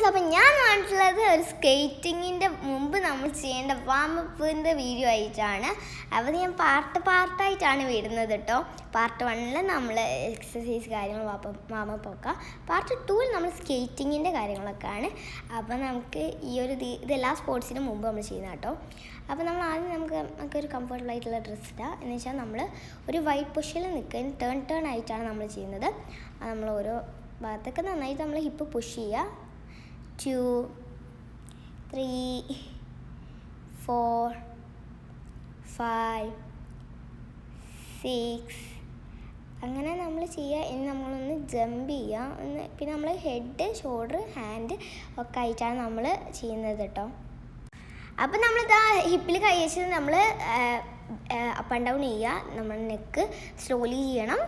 Friends, അപ്പം ഞാൻ കണ്ടിട്ടുള്ളത് ഒരു സ്കേറ്റിങ്ങിൻ്റെ മുമ്പ് നമ്മൾ ചെയ്യേണ്ട വാമപ്പിൻ്റെ വീഡിയോ ആയിട്ടാണ്. അപ്പോൾ ഞാൻ പാർട്ടായിട്ടാണ് വരുന്നത് കേട്ടോ. പാർട്ട് 1 നമ്മൾ എക്സസൈസ് കാര്യങ്ങൾ വാമപ്പൊക്കെ, പാർട്ട് 2 നമ്മൾ സ്കേറ്റിങ്ങിൻ്റെ കാര്യങ്ങളൊക്കെയാണ്. അപ്പോൾ നമുക്ക് ഈ ഒരു ഇതെല്ലാ സ്പോർട്സിനും മുമ്പ് നമ്മൾ ചെയ്യുന്ന കേട്ടോ. അപ്പോൾ നമ്മൾ ആദ്യം നമുക്കൊരു കംഫർട്ടബിൾ ആയിട്ടുള്ള ഡ്രസ്സ് ഇടാം. എന്ന് വെച്ചാൽ നമ്മൾ ഒരു വൈറ്റ് പൊസിഷനിൽ നിൽക്കുക, ടേൺ ആയിട്ടാണ് നമ്മൾ ചെയ്യുന്നത്. നമ്മൾ ഓരോ ഭാഗത്തൊക്കെ നന്നായിട്ട് നമ്മൾ ഹിപ്പ് പുഷ് ചെയ്യുക. 2 3 4 5 6 അങ്ങനെ നമ്മൾ ചെയ്യുക. ഇനി നമ്മളൊന്ന് ജമ്പ് ചെയ്യുക. പിന്നെ നമ്മൾ ഹെഡ്, ഷോൾഡർ, ഹാൻഡ് ഒക്കെ ആയിട്ടാണ് നമ്മൾ ചെയ്യുന്നത് കേട്ടോ. അപ്പം നമ്മളിതാ ഹിപ്പിൽ കൈ വെച്ചിട്ട് നമ്മൾ അപ്പ് ആൻഡ് ഡൗൺ ചെയ്യുക. നമ്മൾ നെക്ക് സ്ലോലി ചെയ്യണം.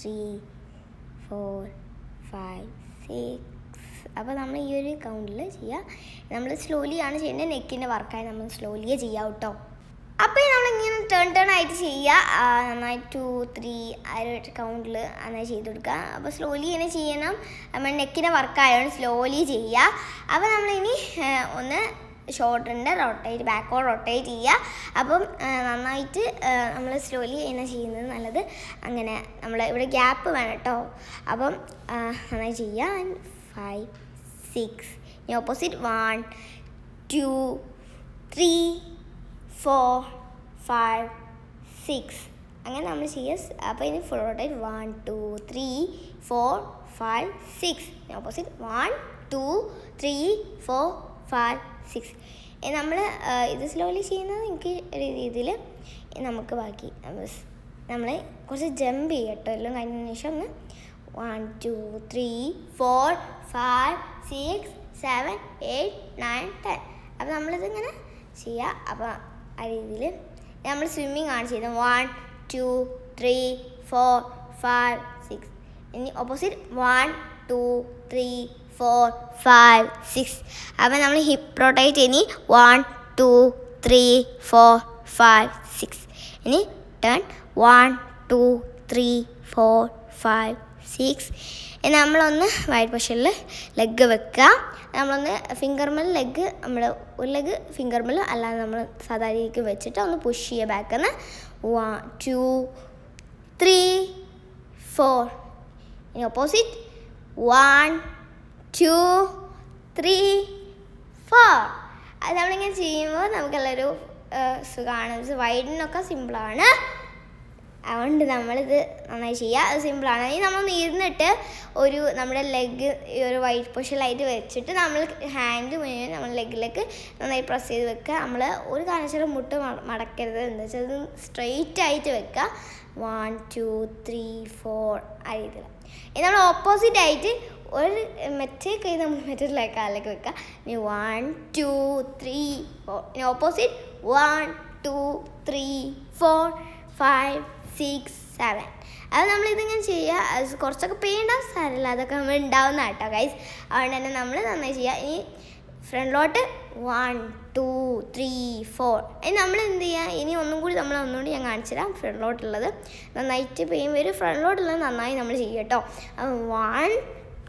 3 4 5 6. അപ്പോൾ നമ്മൾ ഈ ഒരു കൗണ്ടിൽ ചെയ്യുക. നമ്മൾ സ്ലോലിയാണ് ചെയ്യേണ്ടത്. നെക്കിൻ്റെ വർക്കായി നമ്മൾ സ്ലോലിയേ ചെയ്യാം കേട്ടോ. അപ്പോൾ നമ്മളിങ്ങനെ ടേൺ ആയിട്ട് ചെയ്യുക. നന്നായി 2 3 ആ ഒരു കൗണ്ടിൽ നന്നായി ചെയ്ത് കൊടുക്കുക. അപ്പോൾ സ്ലോലി ഇങ്ങനെ ചെയ്യണം. നമ്മൾ നെക്കിൻ്റെ വർക്കായതുകൊണ്ട് സ്ലോലി ചെയ്യുക. അപ്പോൾ നമ്മളിനി ഒന്ന് ഷോൾഡറിൻ്റെ ബാക്കോട് റൊട്ടേറ്റ് ചെയ്യുക. അപ്പം നന്നായിട്ട് നമ്മൾ സ്ലോലി ഇങ്ങനെ ചെയ്യുന്നത് നല്ലത്. അങ്ങനെ നമ്മൾ ഇവിടെ ഗ്യാപ്പ് വേണം കേട്ടോ. അപ്പം നന്നായി ചെയ്യുക. 5 6 ഇനി ഓപ്പോസിറ്റ് 1 2 3 4 5 6 അങ്ങനെ നമ്മൾ ചെയ്യുക. അപ്പോൾ ഇനി ഫുൾ റൊട്ടേറ്റ് 1 2 3 4 5 6 ഇനി ഓപ്പോസിറ്റ് 1 2 3 4 5 6. നമ്മൾ ഇത് സ്ലോലി ചെയ്യുന്നത് എനിക്ക് ഒരു രീതിയിൽ നമുക്ക് ബാക്കി നമ്മൾ കുറച്ച് ജമ്പ് ചെയ്യട്ടോ. എല്ലാം കഴിഞ്ഞതിന് ശേഷം ഒന്ന് 1 2 3 4 5 6 7 8 9 10. അപ്പോൾ നമ്മളിതിങ്ങനെ ചെയ്യുക. അപ്പോൾ ആ രീതിയിൽ നമ്മൾ സ്വിമ്മിങ് ആണ് ചെയ്യുന്നത്. 1 2 3 4 5 6 ഇനി ഓപ്പോസിറ്റ് 1 2 3 4 5 6. അപ്പോൾ നമ്മൾ ഹിപ്പ് റൊട്ടേറ്റ് ഇനി 1 2 3 4 5 6. ഇനി ടേൺ 1 2 3 4 5 6. ഇനി നമ്മളൊന്ന് വൈറ്റ് പൊസിഷനിൽ ലെഗ് വെക്കുക. നമ്മളൊന്ന് ഫിംഗർമേൽ ലെഗ്, നമ്മൾ ഒരു ലെഗ് ഫിംഗർമേൽ അല്ലാതെ നമ്മൾ സാധാരണ രീതിക്ക് വെച്ചിട്ട് ഒന്ന് പുഷ് ചെയ്യുക ബാക്കിന്ന്. 1 2 3 4 ഇനി ഓപ്പോസിറ്റ് 1 2 3 4. അത് നമ്മളിങ്ങനെ ചെയ്യുമ്പോൾ നമുക്കെല്ലാവരും സുഖമാണ്. വൈഡിനൊക്കെ സിമ്പിളാണ്. അതുകൊണ്ട് നമ്മളിത് നന്നായി ചെയ്യുക. അത് സിമ്പിളാണ്. ഇനി നമ്മളൊന്ന് ഇരുന്നിട്ട് നമ്മുടെ ലെഗ് ഈ ഒരു വൈറ്റ് പൊസിഷനിലായിട്ട് വെച്ചിട്ട് നമ്മൾ ഹാൻഡ് മുഴുവൻ നമ്മൾ ലെഗിലേക്ക് നന്നായി പ്രസ് ചെയ്ത് വെക്കുക. നമ്മൾ ഒരു കാരണവശാലും മുട്ട് മടക്കരുത്. എന്താ വെച്ചാൽ അത് സ്ട്രെയിറ്റ് ആയിട്ട് വെക്കുക. 1 2 3 4 ആ രീതിയിൽ. ഇനി നമ്മൾ ഓപ്പോസിറ്റ് ആയിട്ട് ഒരു മറ്റേ കൈ നമ്മൾ മറ്റേ കാലിലേക്ക് വെക്കുക. ഇനി 1 2 3 4 ഇനി ഓപ്പോസിറ്റ് 1 2 3 4 5 6 7. അത് നമ്മളിതിങ്ങനെ ചെയ്യുക. അത് കുറച്ചൊക്കെ പെയിൻ ഉണ്ടാവും, സാരമില്ല, അതൊക്കെ നമ്മൾ ഉണ്ടാവുന്ന കേട്ടോ ഗൈസ്. അതുകൊണ്ട് തന്നെ നമ്മൾ നന്നായി ചെയ്യുക. ഇനി ഫ്രണ്ടിലോട്ട് 1 2 3 4. ഇനി നമ്മൾ എന്ത് ചെയ്യുക, ഇനി ഒന്നുകൂടി ഒന്നുകൂടി ഞാൻ കാണിച്ചു തരാം. ഫ്രണ്ടിലോട്ടുള്ളത് നന്നായിട്ട് പെയിൻ വരും. ഫ്രണ്ടിലോട്ടുള്ളത് നന്നായി നമ്മൾ ചെയ്യുക കേട്ടോ. 1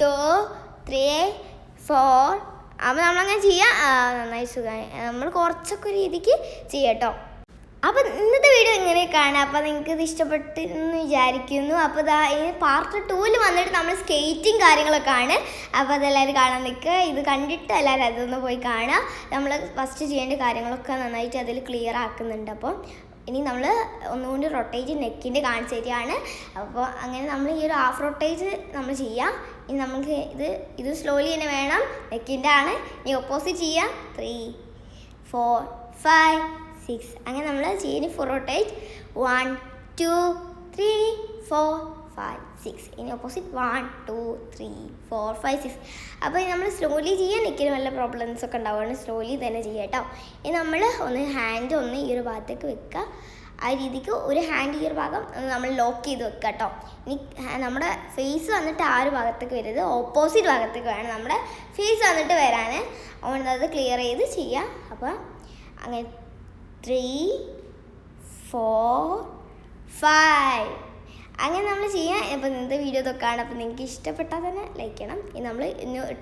2 3 4. അപ്പോൾ നമ്മളങ്ങനെ ചെയ്യുക. നന്നായി സുഖമായി നമ്മൾ കുറച്ചൊക്കെ രീതിക്ക് ചെയ്യുക കേട്ടോ. അപ്പോൾ ഇന്നത്തെ വീഡിയോ ഇങ്ങനെയൊക്കെയാണ്. അപ്പോൾ നിങ്ങൾക്ക് ഇത് ഇഷ്ടപ്പെട്ടെന്ന് വിചാരിക്കുന്നു. അപ്പോൾ ഇനി പാർട്ട് 2 വന്നിട്ട് നമ്മൾ സ്കേറ്റിംഗ് കാര്യങ്ങളൊക്കെ ആണ്. അപ്പോൾ അതെല്ലാവരും കാണാൻ നിൽക്കുക. ഇത് കണ്ടിട്ട് എല്ലാവരും അതൊന്ന് പോയി കാണുക. നമ്മൾ ഫസ്റ്റ് ചെയ്യേണ്ട കാര്യങ്ങളൊക്കെ നന്നായിട്ട് അതിൽ ക്ലിയർ ആക്കുന്നുണ്ട്. അപ്പോൾ ഇനി നമ്മൾ ഒന്നുകൊണ്ട് റൊട്ടേറ്റ് നെക്കിൻ്റെ കാണിച്ചു തരികയാണ്. അപ്പോൾ അങ്ങനെ നമ്മൾ ഈ ഒരു ഹാഫ് റൊട്ടേറ്റ് നമ്മൾ ചെയ്യാം. ഇനി നമുക്ക് ഇത് സ്ലോലി തന്നെ വേണം. നെക്കിൻ്റെ ആണ്. ഇനി ഓപ്പോസിറ്റ് ചെയ്യാം. 3 4 5 6 അങ്ങനെ നമ്മൾ ചെയ്യുന്ന ഫുൾ റൊട്ടേറ്റ് 1 2 3 4 5 6. ഇനി ഓപ്പോസിറ്റ് 1 2 3 4 5 6. അപ്പോൾ നമ്മൾ സ്ലോലി ചെയ്യാൻ നെക്കിന് വല്ല പ്രോബ്ലംസ് ഒക്കെ ഉണ്ടാവുകയാണ്. സ്ലോലി തന്നെ ചെയ്യുക കേട്ടോ. ഇനി നമ്മൾ ഒന്ന് ഹാൻഡ് ഈ ഒരു ഭാഗത്തേക്ക് വെക്കുക. ആ രീതിക്ക് ഒരു ഹാൻഡ് ഈ ഒരു ഭാഗം നമ്മൾ ലോക്ക് ചെയ്ത് വെക്കുക കേട്ടോ. ഇനി നമ്മുടെ ഫേസ് വന്നിട്ട് ആ ഒരു ഭാഗത്തേക്ക് വരരുത്, ഓപ്പോസിറ്റ് ഭാഗത്തേക്ക് വേണം നമ്മുടെ ഫേസ് വന്നിട്ട് വരാൻ. അതുകൊണ്ട് അത് ക്ലിയർ ചെയ്ത് ചെയ്യുക. അപ്പോൾ അങ്ങനെ 3 4 5 അങ്ങനെ നമ്മൾ ചെയ്യാം. അപ്പോൾ ഇന്നത്തെ വീഡിയോ ഇതൊക്കെയാണ്. അപ്പോൾ നിങ്ങൾക്ക് ഇഷ്ടപ്പെട്ടാൽ തന്നെ ലൈക്ക് ചെയ്യണം. ഇനി നമ്മൾ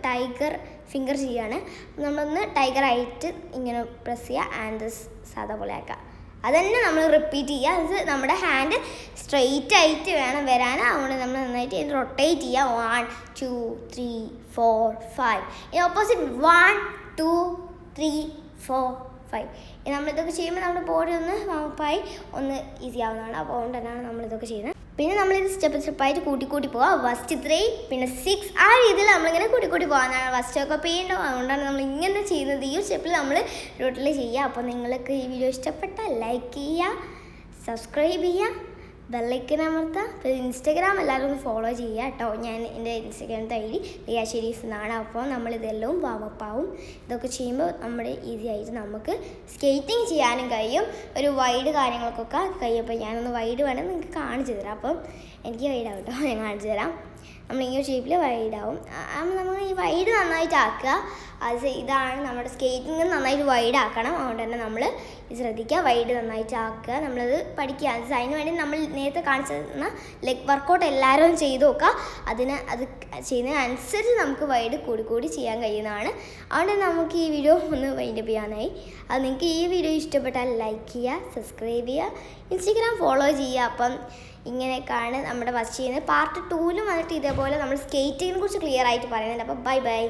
ടൈഗർ ഫിംഗർ ചെയ്യാണ്. നമ്മളൊന്ന് ടൈഗറായിട്ട് ഇങ്ങനെ പ്രസ് ചെയ്യുക ആൻഡ് സാധാ പോലെ ആക്കുക. അതന്നെ നമ്മൾ റിപ്പീറ്റ് ചെയ്യുക. അത് നമ്മുടെ ഹാൻഡ് സ്ട്രെയിറ്റ് ആയിട്ട് വേണം വരാൻ. അതുകൊണ്ട് നമ്മൾ നന്നായിട്ട് റൊട്ടേറ്റ് ചെയ്യുക. 1 2 3 4 5. ഇനി ഓപ്പോസിറ്റ് 1 2 3 4 5. നമ്മളിതൊക്കെ ചെയ്യുമ്പോൾ നമ്മുടെ ബോഡി ഒന്ന് വാമപ്പായി ഒന്ന് ഈസി ആവുന്നതാണ്. അപ്പോൾ അതുകൊണ്ട് തന്നെയാണ് നമ്മളിതൊക്കെ ചെയ്യുന്നത്. പിന്നെ നമ്മളിത് സ്റ്റെപ്പായിട്ട് കൂട്ടി പോവുക. ഫസ്റ്റ് 3 പിന്നെ 6 ആ രീതിയിൽ നമ്മളിങ്ങനെ കൂട്ടി പോകാനാണ്. ഫസ്റ്റൊക്കെ പെയ്യുണ്ടാവും. അതുകൊണ്ടാണ് നമ്മൾ ഇങ്ങനെ ചെയ്യുന്നത്. ഈ സ്റ്റെപ്പിൽ നമ്മൾ റൂട്ടിൽ ചെയ്യുക. അപ്പോൾ നിങ്ങൾക്ക് ഈ വീഡിയോ ഇഷ്ടപ്പെട്ടാൽ ലൈക്ക് ചെയ്യുക, സബ്സ്ക്രൈബ് ചെയ്യുക, ബെല്ലൈക്കൻ അമർത്തുക. അപ്പോൾ ഇൻസ്റ്റാഗ്രാം എല്ലാവരും ഒന്ന് ഫോളോ ചെയ്യുക കേട്ടോ. ഞാൻ എൻ്റെ ഇൻസ്റ്റാഗ്രാമിൻ്റെ ID റിയ ഷെരീഫ് എന്നാണ്. അപ്പോൾ നമ്മളിതെല്ലാം വാമപ്പാവും. ഇതൊക്കെ ചെയ്യുമ്പോൾ നമ്മുടെ ഈസി ആയിട്ട് നമുക്ക് സ്കേറ്റിംഗ് ചെയ്യാനും കഴിയും. ഒരു വൈഡ് കാര്യങ്ങൾക്കൊക്കെ കഴിയും. അപ്പോൾ ഞാനൊന്ന് വൈഡ് വേണമെങ്കിൽ നിങ്ങൾക്ക് കാണിച്ചു തരാം. അപ്പം എനിക്ക് വൈഡാവും കേട്ടോ, ഞാൻ കാണിച്ചു തരാം. നമ്മൾ ഈ ഷേപ്പിൽ വൈഡാവും. നമ്മൾ ഈ വൈഡ് നന്നായിട്ട് ആക്കുക. അത് ഇതാണ് നമ്മുടെ സ്കേറ്റിംഗ് നന്നായിട്ട് വൈഡ് ആക്കണം. അതുകൊണ്ട് തന്നെ നമ്മൾ ശ്രദ്ധിക്കുക, വൈഡ് നന്നായിട്ട് ആക്കുക. നമ്മളത് പഠിക്കുക. അതിന് വേണ്ടി നമ്മൾ നേരത്തെ കാണിച്ചു തന്ന ലെഗ് വർക്കൗട്ട് എല്ലാവരും ചെയ്ത് നോക്കുക. അത് ചെയ്യുന്നതിനനുസരിച്ച് നമുക്ക് വൈഡ് കൂടി ചെയ്യാൻ കഴിയുന്നതാണ്. അതുകൊണ്ട് നമുക്ക് ഈ വീഡിയോ ഒന്ന് വൈൻഡപ്പ് ചെയ്യാനായി. അത് നിങ്ങൾക്ക് ഈ വീഡിയോ ഇഷ്ടപ്പെട്ടാൽ ലൈക്ക് ചെയ്യുക, സബ്സ്ക്രൈബ് ചെയ്യുക, ഇൻസ്റ്റാഗ്രാം ഫോളോ ചെയ്യുക. അപ്പം ഇങ്ങനെയൊക്കെയാണ് നമ്മുടെ ഫസ്റ്റ് ചെയ്യുന്നത്. പാർട്ട് 2ലും വന്നിട്ട് ഇതേപോലെ നമ്മൾ സ്കേറ്റിങ്ങിനെ കുറിച്ച് ക്ലിയർ ആയിട്ട് പറയുന്നുണ്ട്. അപ്പോൾ ബൈ.